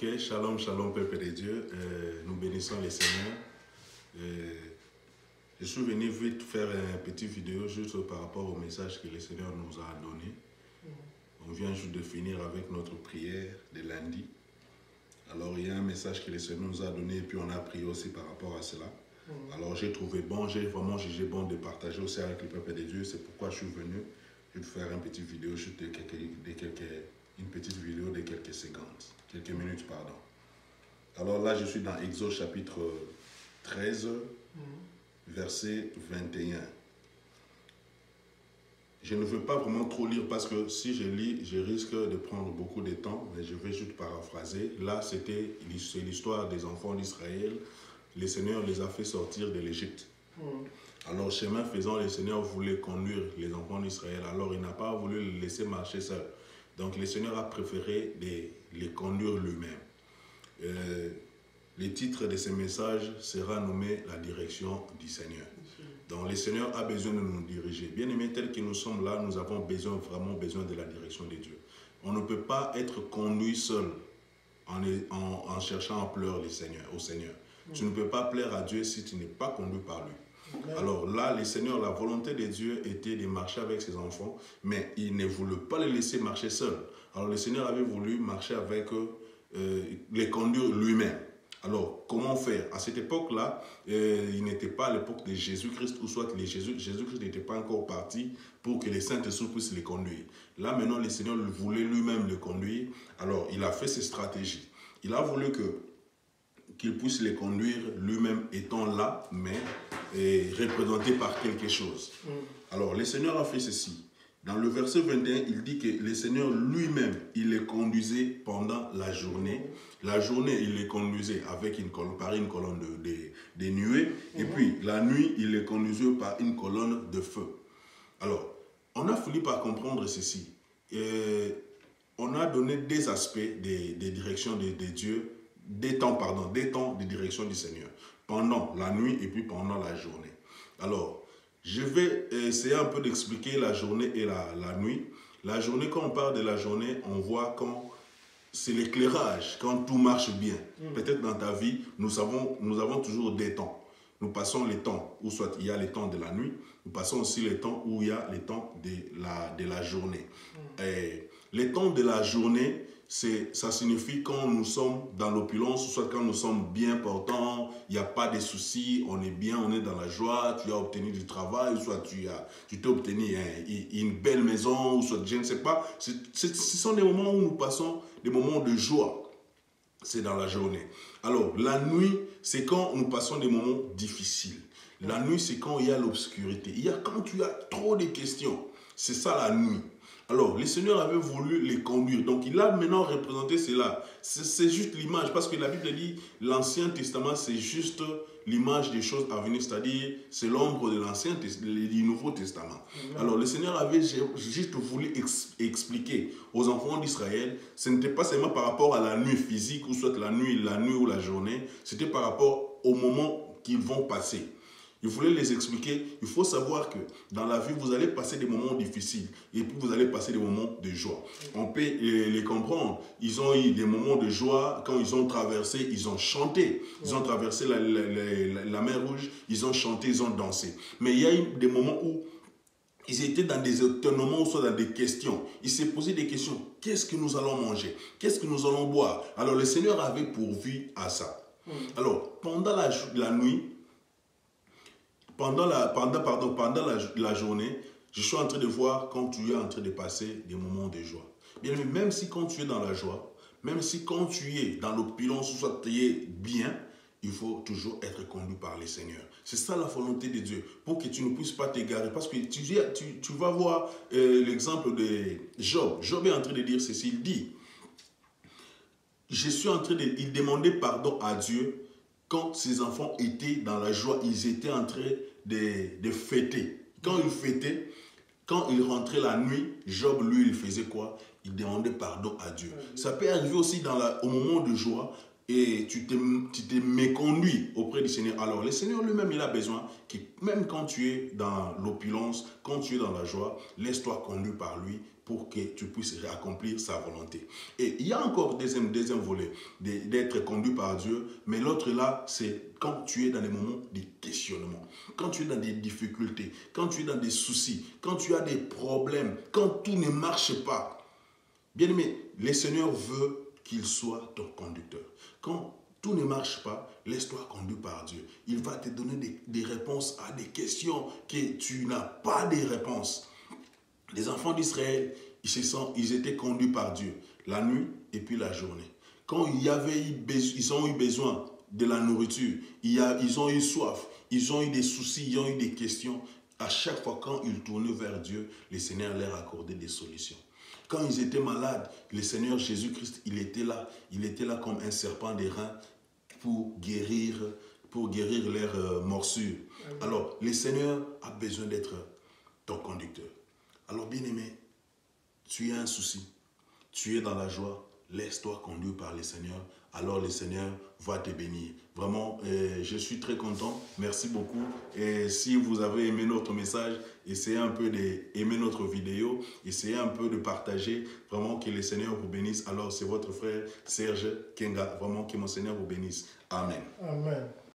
Ok, shalom, shalom, peuple de Dieu. Nous bénissons les Seigneurs. Je suis venu vite faire une petite vidéo juste par rapport au message que le Seigneur nous a donné. On vient juste de finir avec notre prière de lundi. Alors, il y a un message que le Seigneur nous a donné et puis on a prié aussi par rapport à cela. Alors, j'ai trouvé bon, j'ai vraiment jugé bon de partager aussi avec le peuple de Dieu. C'est pourquoi je suis venu juste faire une petite vidéo, juste une petite vidéo de quelques secondes, quelques minutes, pardon. Alors là, je suis dans Exode chapitre 13, verset 21. Je ne veux pas vraiment trop lire parce que si je lis, je risque de prendre beaucoup de temps, mais je vais juste paraphraser. Là, c'est l'histoire des enfants d'Israël. Le Seigneur les a fait sortir de l'Égypte. Alors, chemin faisant, le Seigneur voulait conduire les enfants d'Israël. Alors, il n'a pas voulu les laisser marcher seuls. Donc, le Seigneur a préféré les conduire lui-même. Le titre de ce message sera nommé « La direction du Seigneur ». Donc, le Seigneur a besoin de nous diriger. Bien aimés, tel que nous sommes là, nous avons vraiment besoin de la direction de Dieu. On ne peut pas être conduit seul en cherchant à pleurer au Seigneur. Tu ne peux pas plaire à Dieu si tu n'es pas conduit par lui. Alors là, le Seigneur, la volonté de Dieu était de marcher avec ses enfants, mais il ne voulait pas les laisser marcher seuls. Alors le Seigneur avait voulu marcher avec eux, les conduire lui-même. Alors, comment faire? À cette époque-là, il n'était pas à l'époque de Jésus-Christ, ou soit Jésus-Christ n'était pas encore parti pour que les Saints-Esprits puissent les conduire. Là, maintenant, le Seigneur voulait lui-même les conduire. Alors, il a fait ses stratégies. Il a voulu qu'il puisse les conduire lui-même étant là, mais représenté par quelque chose. Alors, le Seigneur a fait ceci. Dans le verset 21, il dit que le Seigneur lui-même, il les conduisait pendant la journée. La journée, il les conduisait par une colonne de nuées. Et puis, la nuit, il les conduisait par une colonne de feu. Alors, on a fini par comprendre ceci. On a donné des aspects des directions de Dieu, des temps de direction du Seigneur. Pendant la nuit et puis pendant la journée. Alors, je vais essayer un peu d'expliquer la journée et la nuit. La journée, quand on parle de la journée, on voit quand c'est l'éclairage, quand tout marche bien. Peut-être dans ta vie, nous avons toujours des temps. Nous passons les temps où soit il y a les temps de la nuit, nous passons aussi les temps où il y a les temps de la journée. Et les temps de la journée, ça signifie quand nous sommes dans l'opulence, soit quand nous sommes bien portants, il n'y a pas de soucis, on est bien, on est dans la joie, tu as obtenu du travail, soit tu t'es obtenu une belle maison, ou soit je ne sais pas. Ce sont des moments où nous passons des moments de joie. C'est dans la journée. Alors, la nuit, c'est quand nous passons des moments difficiles. La nuit, c'est quand il y a l'obscurité. Quand tu as trop de questions. C'est ça la nuit. Alors, le Seigneur avait voulu les conduire. Donc, il a maintenant représenté cela. C'est juste l'image. Parce que la Bible dit, l'Ancien Testament, c'est juste l'image des choses à venir. C'est-à-dire, c'est l'ombre de l'Ancien du Nouveau Testament. Alors, le Seigneur avait juste voulu expliquer aux enfants d'Israël, ce n'était pas seulement par rapport à la nuit physique, ou soit la nuit ou la journée, c'était par rapport au moment qu'ils vont passer. Il voulait les expliquer. Il faut savoir que dans la vie, vous allez passer des moments difficiles et puis vous allez passer des moments de joie. On peut les comprendre. Ils ont eu des moments de joie quand ils ont traversé, ils ont chanté. Ils ont traversé la mer Rouge, ils ont chanté, ils ont dansé. Mais il y a eu des moments où ils étaient dans des étonnements ou soit dans des questions. Ils se posaient des questions. Qu'est-ce que nous allons manger? Qu'est-ce que nous allons boire? Alors le Seigneur avait pourvu à ça. Alors pendant la nuit, pendant la journée, je suis en train de voir quand tu es en train de passer des moments de joie. Bien, même si quand tu es dans la joie, même si quand tu es dans l'opulence, soit tu es bien, il faut toujours être conduit par le Seigneur. C'est ça la volonté de Dieu, pour que tu ne puisses pas t'égarer. Parce que tu vas voir l'exemple de Job. Job est en train de dire ceci, il dit, il demandait pardon à Dieu. Quand ses enfants étaient dans la joie, ils étaient en train de fêter. Quand ils fêtaient, quand ils rentraient la nuit, Job, lui, il faisait quoi? Il demandait pardon à Dieu. Ça peut arriver aussi au moment de joie et tu t'es méconduit auprès du Seigneur. Alors, le Seigneur lui-même, il a besoin que même quand tu es dans l'opulence, quand tu es dans la joie, laisse-toi conduire par lui pour que tu puisses accomplir sa volonté. Et il y a encore deuxième volet, d'être conduit par Dieu, mais l'autre là, c'est quand tu es dans des moments de questionnement, quand tu es dans des difficultés, quand tu es dans des soucis, quand tu as des problèmes, quand tout ne marche pas. Bien-aimé, le Seigneur veut qu'il soit ton conducteur. Quand tout ne marche pas, laisse-toi conduire par Dieu. Il va te donner des réponses à des questions que tu n'as pas de réponses. Les enfants d'Israël, ils étaient conduits par Dieu la nuit et puis la journée. Quand ils ont eu besoin de la nourriture, ils ont eu soif, ils ont eu des soucis, ils ont eu des questions. À chaque fois quand ils tournaient vers Dieu, le Seigneur leur accordait des solutions. Quand ils étaient malades, le Seigneur Jésus-Christ, il était là comme un serpent des reins pour guérir leurs morsures. Alors, le Seigneur a besoin d'être ton conducteur. Alors, bien-aimé, tu as un souci, tu es dans la joie, laisse-toi conduire par le Seigneur, alors le Seigneur va te bénir. Vraiment, je suis très content, merci beaucoup. Et si vous avez aimé notre message, essayez un peu d'aimer notre vidéo, essayez un peu de partager, vraiment que le Seigneur vous bénisse. Alors, c'est votre frère Serge Kenga, vraiment que mon Seigneur vous bénisse. Amen. Amen.